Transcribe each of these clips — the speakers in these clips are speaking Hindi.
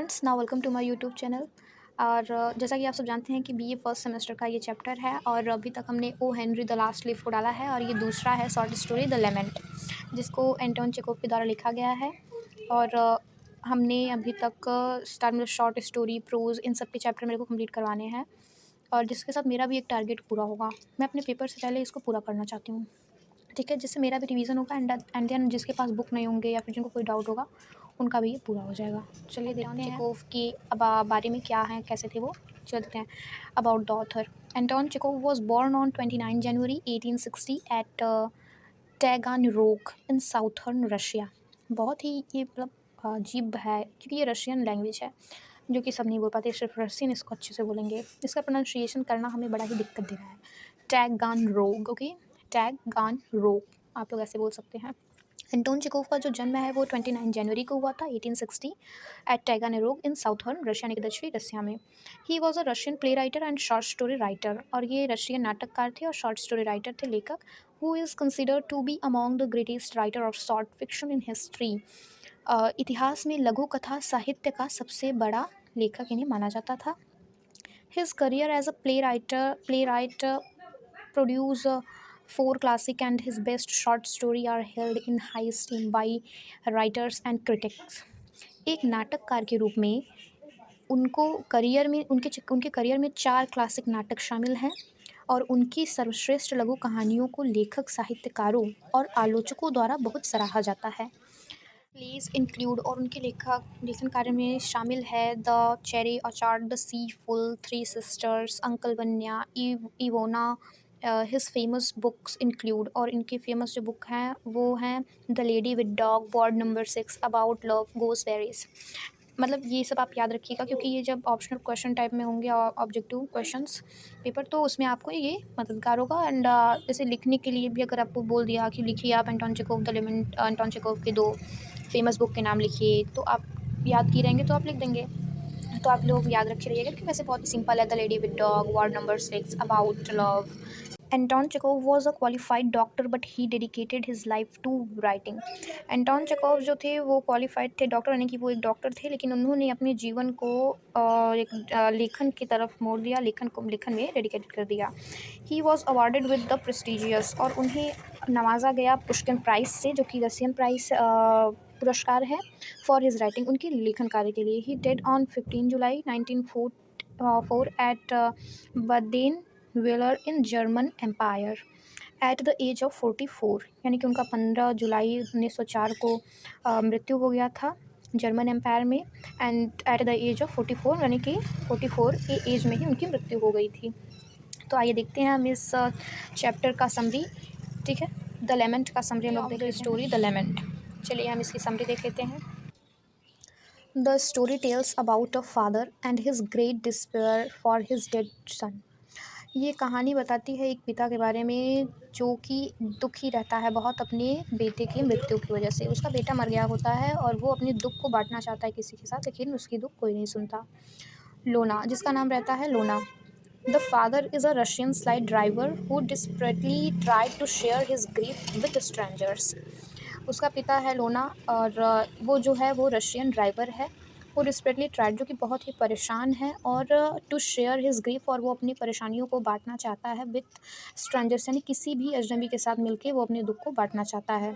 Friends, now welcome to my YouTube channel. और जैसा कि आप सब जानते हैं कि बीए फर्स्ट सेमेस्टर का ये चैप्टर है और अभी तक हमने O Henry the last leaf को डाला है और ये दूसरा है शॉर्ट स्टोरी द लेमेंट, जिसको एंटोन चेखोव के द्वारा लिखा गया है। और हमने अभी तक स्टार्ट में शॉर्ट स्टोरी, प्रोज, इन सब के चैप्टर मेरे को कंप्लीट करवाने हैं और जिसके साथ मेरा भी एक टारगेट पूरा होगा। मैं अपने पेपर से पहले इसको पूरा करना चाहती हूँ, ठीक है, जिससे मेरा भी रिवीजन होगा एंड देन जिसके पास बुक नहीं होंगे या फिर जिनको कोई डाउट होगा उनका भी ये पूरा हो जाएगा। चलिए देखते हैं चेकोव के बारे में क्या है, कैसे थे वो। चलते हैं। About the author. Anton Chekhov was born on 29 January 1860 at Taganrog in southern Russia. बहुत ही ये मतलब अजीब है क्योंकि ये रशियन लैंग्वेज है जो कि सब नहीं बोल पाते, सिर्फ रशियन इसको अच्छे से बोलेंगे। इसका प्रोनाउंसिएशन करना हमें बड़ा ही दिक्कत दे रहा है। टैगानरोग, ओके, टैगानरोग आप लोग ऐसे बोल सकते हैं। एंटोन चेकोव का जो जन्म है वो 29 जनवरी को हुआ था 1860 एट टैगानेरोग इन साउथर्न रशिया, यानी कि दक्षिणी रशिया में। He was a Russian play writer and short story writer, और ये रशियन नाटककार थे और शॉर्ट स्टोरी राइटर थे, लेखक। Who is considered to be among the greatest writer of short fiction in history. इतिहास में लघु कथा साहित्य का सबसे बड़ा लेखक इन्हें माना जाता था। His career as a playwright produce four classic, and his best short story are held in high esteem by writers and critics. एक नाटककार के रूप में उनको करियर में उनके करियर में 4 क्लासिक नाटक शामिल हैं और उनकी सर्वश्रेष्ठ लघु कहानियों को लेखक, साहित्यकारों और आलोचकों द्वारा बहुत सराहा जाता है। प्लेज इंक्लूड, और उनके लेखन कार्य में शामिल है the cherry orchard, the seagull, three sisters, uncle Vanya, Ivanov. His famous books include, और इनकी फेमस जो बुक हैं वो हैं the lady with dog, ward number 6, about love, gooseberries. मतलब ये सब आप याद रखिएगा क्योंकि ये जब ऑप्शनल क्वेश्चन टाइप में होंगे ऑब्जेक्टिव क्वेश्चंस पेपर, तो उसमें आपको ये मददगार होगा। एंड जैसे लिखने के लिए भी अगर आपको बोल दिया कि लिखिए आप Anton Chekhov the लेमेंट, Anton Chekhov के 2 फेमस बुक के नाम लिखिए, तो आप याद किए रहेंगे तो आप लिख देंगे। तो आप लोग याद रखे रहिएगा क्योंकि वैसे बहुत ही सिंपल है। The lady with dog, ward number 6, about love. Anton Chekhov was a qualified doctor but he dedicated his life to writing. Anton Chekhov जो थे वो क्वालिफाइड थे, डॉक्टर यानी कि वो एक डॉक्टर थे, लेकिन उन्होंने अपने जीवन को एक लेखन की तरफ मोड़ दिया, लेखन में डेडिकेटेड कर दिया। He was awarded with the prestigious, और उन्हें नवाजा गया पुष्किन प्राइज से, जो कि रशियन प्राइज पुरस्कार है, फॉर हिज राइटिंग, उनके लेखन कार्य के लिए। He dead on 15 July 1904 at Badenweiler in German Empire at the age of 44, यानी कि उनका 15 जुलाई 1904 को मृत्यु हो गया था जर्मन एम्पायर में, and at the age of 44, यानी कि 44 के एज में ही उनकी मृत्यु हो गई थी। तो आइए देखते हैं हम इस चैप्टर का समरी, ठीक है, द लेमेंट का समरी हम लोग देख लेते हैं। स्टोरी द लेमेंट, चलिए हम इसकी समरी देख लेते हैं। The story tells about a father and his great despair for his dead son. ये कहानी बताती है एक पिता के बारे में जो कि दुखी रहता है बहुत अपने बेटे की मृत्यु की वजह से। उसका बेटा मर गया होता है और वो अपने दुख को बांटना चाहता है किसी के साथ, लेकिन उसकी दुख कोई नहीं सुनता। लोना, जिसका नाम रहता है Iona. The father is a Russian slide driver who desperately tried to share his grief with strangers. उसका पिता है लोना और वो जो है वो रशियन ड्राइवर है। वो डिस्परेटली ट्राइड, जो कि बहुत ही परेशान है, और टू शेयर हिज ग्रीफ, और वो अपनी परेशानियों को बांटना चाहता है विथ स्ट्रेंजर्स, यानी किसी भी अजनबी के साथ मिलके वो अपने दुख को बांटना चाहता है।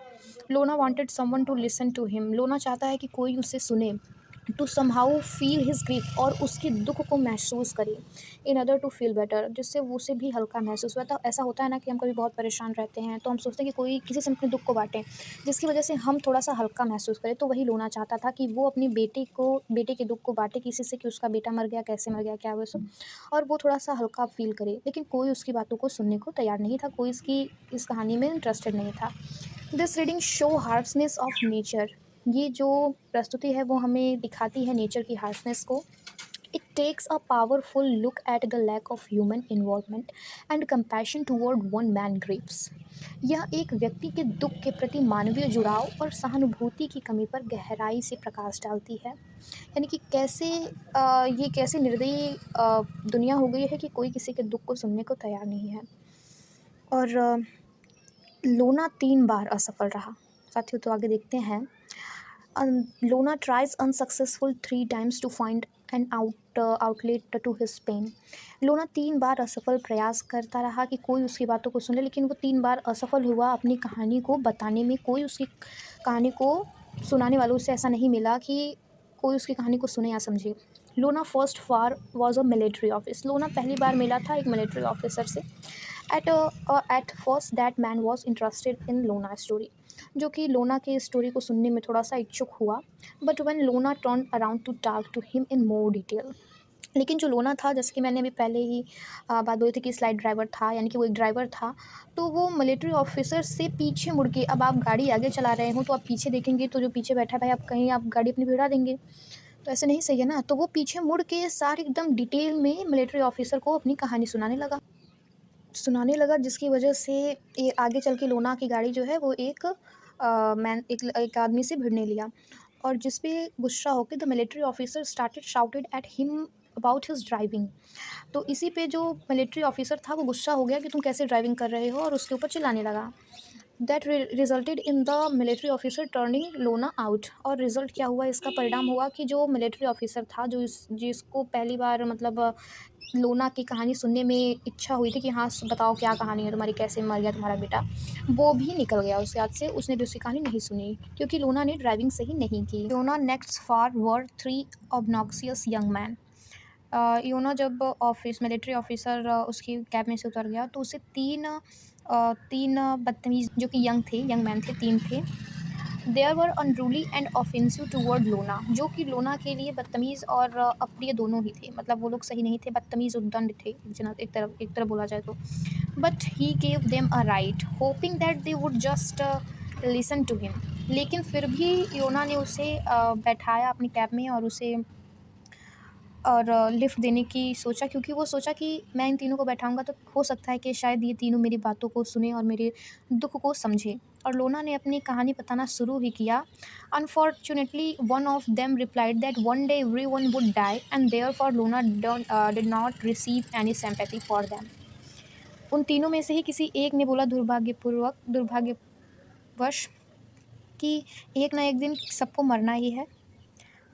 Lona wanted someone to listen to him. Lona चाहता है कि कोई उसे सुने। To somehow feel his grief, और उसके दुख को महसूस करे। In order to feel better, जिससे वो उसे भी हल्का महसूस हुआ। तो ऐसा होता है ना कि हम कभी बहुत परेशान रहते हैं तो हम सोचते हैं कि कोई किसी से अपने दुख को बांटें जिसकी वजह से हम थोड़ा सा हल्का महसूस करें। तो वही लोना चाहता था कि वो अपनी बेटे के दुख को बांटे किसी से, कि उसका बेटा मर गया, कैसे मर गया, क्या हुआ सब, और वो थोड़ा सा हल्का फील करे। लेकिन कोई उसकी बातों को सुनने को तैयार नहीं था, कोई इस कहानी में इंटरेस्टेड नहीं था। This reading show harshness of nature. ये जो प्रस्तुति है वो हमें दिखाती है नेचर की हार्शनेस को। It takes a powerful look at the lack of human involvement and compassion toward one man grieves. यह एक व्यक्ति के दुख के प्रति मानवीय जुड़ाव और सहानुभूति की कमी पर गहराई से प्रकाश डालती है। यानी कि ये कैसे निर्दयी दुनिया हो गई है कि कोई किसी के दुख को सुनने को तैयार नहीं है। और लोना 3 बार असफल रहा। साथियों, तो आगे देखते हैं। Lona tries unsuccessful 3 times to find an outlet to his pain. लोना 3 बार असफल प्रयास करता रहा कि कोई उसकी बातों को सुने, लेकिन वो 3 बार असफल हुआ अपनी कहानी को बताने में। कोई उसकी कहानी को सुनाने वालों से ऐसा नहीं मिला कि कोई उसकी कहानी को सुने या समझे। लोना first far was a military office. लोना पहली बार मिला था एक मिलिट्री ऑफिसर से। At first that man was interested in लोना स्टोरी, जो कि लोना के स्टोरी को सुनने में थोड़ा सा इच्छुक हुआ। But when Iona turn around to talk to him in more detail, लेकिन जो लोना था, जैसे कि मैंने अभी पहले ही बात बोली थी कि स्लाइड ड्राइवर था, यानी कि वो एक ड्राइवर था, तो वो मिलिट्री ऑफिसर से पीछे मुड़ के, अब आप गाड़ी आगे चला रहे हो तो आप पीछे देखेंगे तो जो पीछे बैठा है भाई, आप कहीं आप गाड़ी अपनी भिड़ा देंगे, तो ऐसे नहीं सही है ना। तो वो पीछे मुड़ के सारी एकदम डिटेल में मिलिट्री ऑफिसर को अपनी कहानी सुनाने लगा, जिसकी वजह से ये आगे चल के लोना की गाड़ी जो है वो एक आदमी से भिड़ने लिया, और जिस पे गुस्सा होकर the military officer started shouted at him about his driving. तो इसी पे जो मिलिट्री ऑफिसर था वो गुस्सा हो गया कि तुम कैसे ड्राइविंग कर रहे हो, और उसके ऊपर चिल्लाने लगा। That resulted in the military officer turning लोना आउट। और रिजल्ट क्या हुआ, इसका परिणाम हुआ कि जो मिलिट्री ऑफिसर था, जिसको पहली बार मतलब लोना की कहानी सुनने में इच्छा हुई थी कि हाँ बताओ क्या कहानी है तुम्हारी, कैसे मर गया तुम्हारा बेटा, वो भी निकल गया उसके हाथ से। उसने भी उसकी कहानी नहीं सुनी क्योंकि लोना ने ड्राइविंग सही नहीं की। लोना नेक्स्ट फार वर 3 ऑब्नॉक्सियस यंग मैन। योना जब मिलिट्री ऑफिसर उसकी कैब में से उतर गया, तो उसे तीन बदतमीज़ जो कि यंग मैन थे, 3 थे। There were unruly and offensive toward Iona, जो कि लोना के लिए बदतमीज़ और अप्रिय दोनों ही थे। मतलब वो लोग सही नहीं थे, बदतमीज़ उद्दंड थे एक तरफ बोला जाए तो। But he gave them a right hoping that they would just listen to him. लेकिन फिर भी योना ने उसे बैठाया अपनी कैब में और लिफ्ट देने की सोचा, क्योंकि वो सोचा कि मैं इन तीनों को बैठाऊँगा तो हो सकता है कि शायद ये तीनों मेरी बातों को सुने और मेरे दुःख को समझे। और लोना ने अपनी कहानी बताना शुरू ही किया। Unfortunately one of them replied that one day everyone would die and therefore Iona did not receive any sympathy for them. उन तीनों में से ही किसी एक ने बोला दुर्भाग्यवश कि एक ना एक दिन सबको मरना ही है।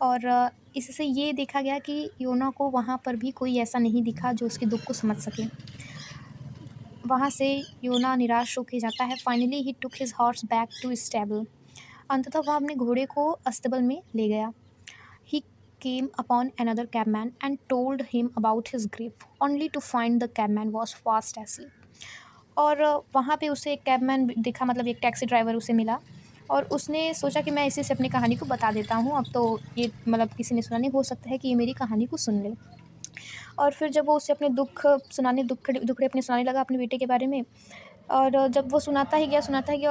और इससे ये देखा गया कि योना को वहाँ पर भी कोई ऐसा नहीं दिखा जो उसके दुःख को समझ सके। वहाँ से योना निराश होके जाता है। Finally he took his horse back to stable. अंततः वह अपने घोड़े को अस्तबल में ले गया। He came upon another cabman and told him about his grief only to find the cabman was fast asleep. और वहाँ पे उसे एक कैबमैन दिखा, मतलब एक टैक्सी ड्राइवर उसे मिला, और उसने सोचा कि मैं इसी से अपनी कहानी को बता देता हूँ। अब तो ये मतलब किसी ने सुना नहीं, हो सकता है कि ये मेरी कहानी को सुन ले। और फिर जब वो उसे अपने दुखड़े अपने सुनाने लगा अपने बेटे के बारे में, और जब वो सुनाता ही गया,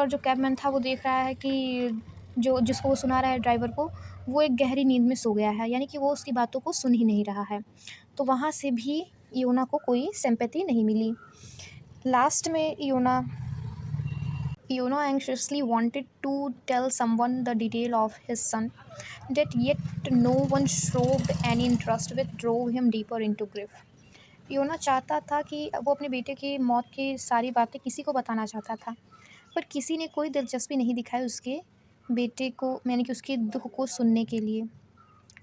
और जो कैबमैन था वो देख रहा है कि जो जिसको वो सुना रहा है ड्राइवर को, वो एक गहरी नींद में सो गया है, यानी कि वो उसकी बातों को सुन ही नहीं रहा है। तो वहाँ से भी योना को कोई सिंपैथी नहीं मिली। लास्ट में Yono anxiously wanted to tell someone the detail of his son, that yet no one showed any interest, which drove him deeper into grief. योना चाहता था कि वो अपने बेटे की मौत की सारी बातें किसी को बताना चाहता था, पर किसी ने कोई दिलचस्पी नहीं दिखाई उसके बेटे को, यानी कि उसके दुख को सुनने के लिए,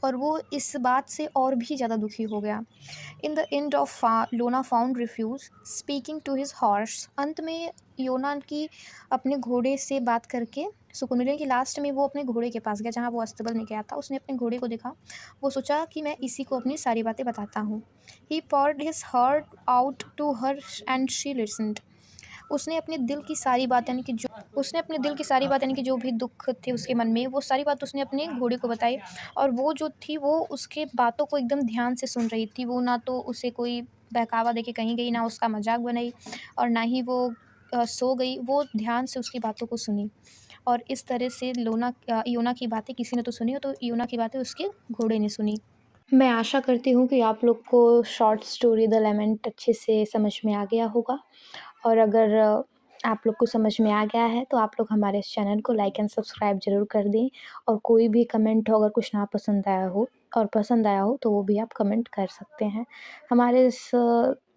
और वो इस बात से और भी ज़्यादा दुखी हो गया। In the end of Iona found refuse speaking to his horse. अंत में योना की अपने घोड़े से बात करके सुकून मिले कि लास्ट में वो अपने घोड़े के पास गया जहाँ वो अस्तबल में गया था। उसने अपने घोड़े को देखा, वो सोचा कि मैं इसी को अपनी सारी बातें बताता हूँ। He poured his heart out to her and she listened. उसने अपने दिल की सारी बात, यानी कि जो भी दुख थे उसके मन में, वो सारी बात उसने अपने घोड़े को बताई। और वो जो थी वो उसके बातों को एकदम ध्यान से सुन रही थी। वो ना तो उसे कोई बहकावा देके कहीं गई, ना उसका मजाक बनाई, और ना ही वो सो गई। वो ध्यान से उसकी बातों को सुनी, और इस तरह से योना की बातें किसी ने तो सुनी, तो योना की बातें उसके घोड़े ने सुनी। मैं आशा करती हूँ कि आप लोग को शॉर्ट स्टोरी द लेमेंट अच्छे से समझ में आ गया होगा। और अगर आप लोग को समझ में आ गया है तो आप लोग हमारे इस चैनल को लाइक एंड सब्सक्राइब ज़रूर कर दें। और कोई भी कमेंट हो, अगर कुछ ना पसंद आया हो और पसंद आया हो तो वो भी आप कमेंट कर सकते हैं। हमारे इस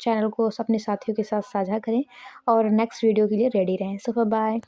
चैनल को अपने साथियों के साथ साझा करें और नेक्स्ट वीडियो के लिए रेडी रहें। सो बाय।